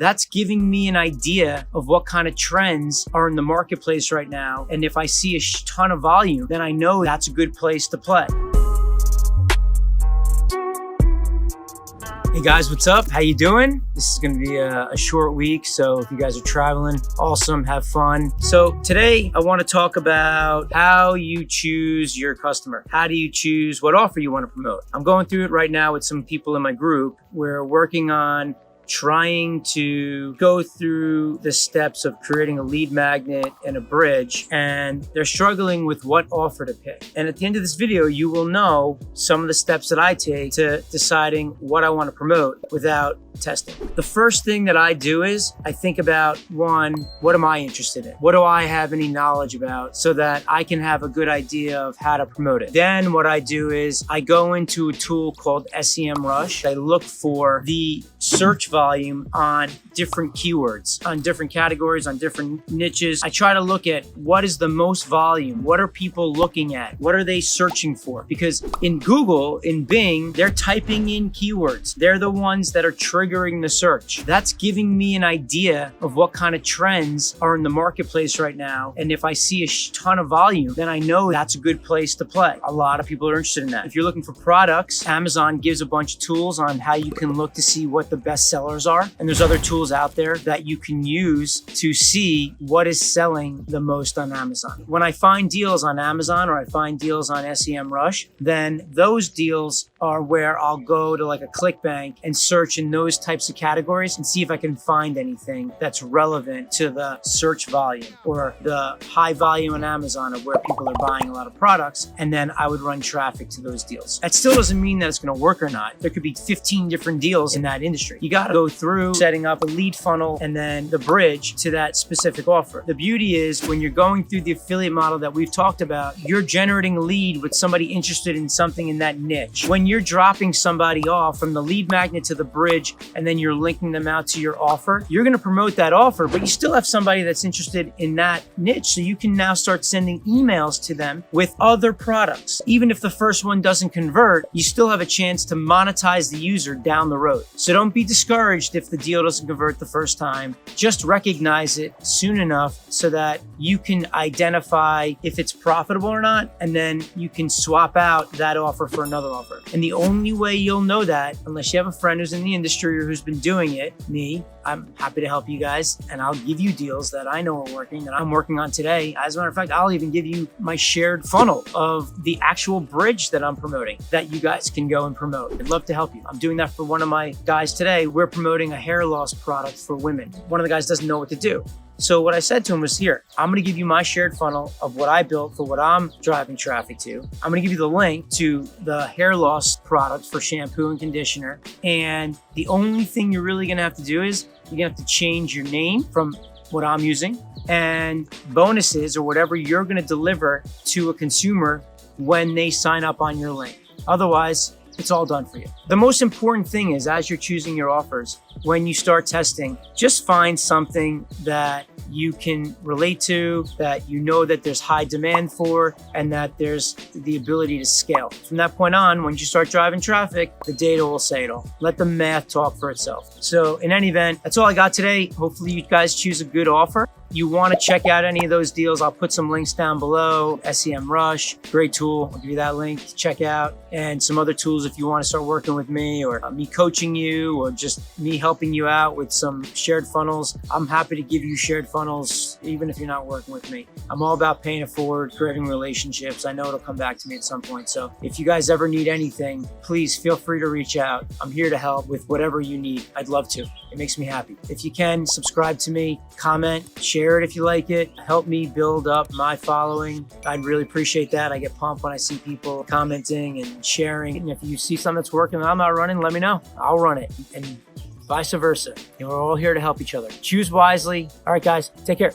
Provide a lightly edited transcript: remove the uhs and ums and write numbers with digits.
That's giving me an idea of what kind of trends are in the marketplace right now. And if I see a ton of volume, then I know that's a good place to play. Hey guys, what's up? How you doing? This is gonna be a short week, so if you guys are traveling, awesome, have fun. So today I wanna talk about how you choose your customer. How do you choose what offer you wanna promote? I'm going through it right now with some people in my group. We're working on trying to go through the steps of creating a lead magnet and a bridge, and they're struggling with what offer to pick. And at the end of this video, you will know some of the steps that I take to deciding what I want to promote without testing. The first thing that I do is I think about, one, what am I interested in? What do I have any knowledge about so that I can have a good idea of how to promote it? Then what I do is I go into a tool called SEMrush. I look for the search volume on different keywords, on different categories, on different niches. I try to look at what is the most volume. What are people looking at? What are they searching for? Because in Google, in Bing, they're typing in keywords. They're the ones that are triggering the search. That's giving me an idea of what kind of trends are in the marketplace right now. And if I see a ton of volume, then I know that's a good place to play. A lot of people are interested in that. If you're looking for products, Amazon gives a bunch of tools on how you can look to see what the best sellers are. And there's other tools out there that you can use to see what is selling the most on Amazon. When I find deals on Amazon or I find deals on SEMrush, then those deals are where I'll go to like a ClickBank and search in those types of categories and see if I can find anything that's relevant to the search volume or the high volume on Amazon of where people are buying a lot of products. And then I would run traffic to those deals. That still doesn't mean that it's going to work or not. There could be 15 different deals in that industry. You got to go through setting up a lead funnel and then the bridge to that specific offer. The beauty is when you're going through the affiliate model that we've talked about, you're generating a lead with somebody interested in something in that niche. When you're dropping somebody off from the lead magnet to the bridge and then you're linking them out to your offer, you're going to promote that offer, but you still have somebody that's interested in that niche. So you can now start sending emails to them with other products. Even if the first one doesn't convert, you still have a chance to monetize the user down the road. So don't be discouraged if the deal doesn't convert the first time. Just recognize it soon enough so that you can identify if it's profitable or not, and then you can swap out that offer for another offer. And the only way you'll know that, unless you have a friend who's in the industry or who's been doing it, I'm happy to help you guys, and I'll give you deals that I know are working, that I'm working on today. As a matter of fact, I'll even give you my shared funnel of the actual bridge that I'm promoting that you guys can go and promote. I'd love to help you. I'm doing that for one of my guys today. We're promoting a hair loss product for women. One of the guys doesn't know what to do. So what I said to him was, here, I'm going to give you my shared funnel of what I built for what I'm driving traffic to. I'm going to give you the link to the hair loss product for shampoo and conditioner. And the only thing you're really going to have to do is you're going to have to change your name from what I'm using and bonuses or whatever you're going to deliver to a consumer when they sign up on your link. Otherwise, it's all done for you. The most important thing is, as you're choosing your offers, when you start testing, just find something that you can relate to, that you know that there's high demand for, and that there's the ability to scale. From that point on, once you start driving traffic, the data will say it all. Let the math talk for itself. So in any event, that's all I got today. Hopefully you guys choose a good offer. You want to check out any of those deals, I'll put some links down below. SEMrush, great tool. I'll give you that link to check out. And some other tools if you want to start working with me, or me coaching you, or just me helping you out with some shared funnels. I'm happy to give you shared funnels even if you're not working with me. I'm all about paying it forward, creating relationships. I know it'll come back to me at some point. So if you guys ever need anything, please feel free to reach out. I'm here to help with whatever you need. I'd love to. It makes me happy. If you can, subscribe to me, comment, share it if you like it. Help me build up my following. I'd really appreciate that. I get pumped when I see people commenting and sharing. And if you see something that's working and I'm not running, let me know. I'll run it. And vice versa. We're all here to help each other. Choose wisely. All right, guys, take care.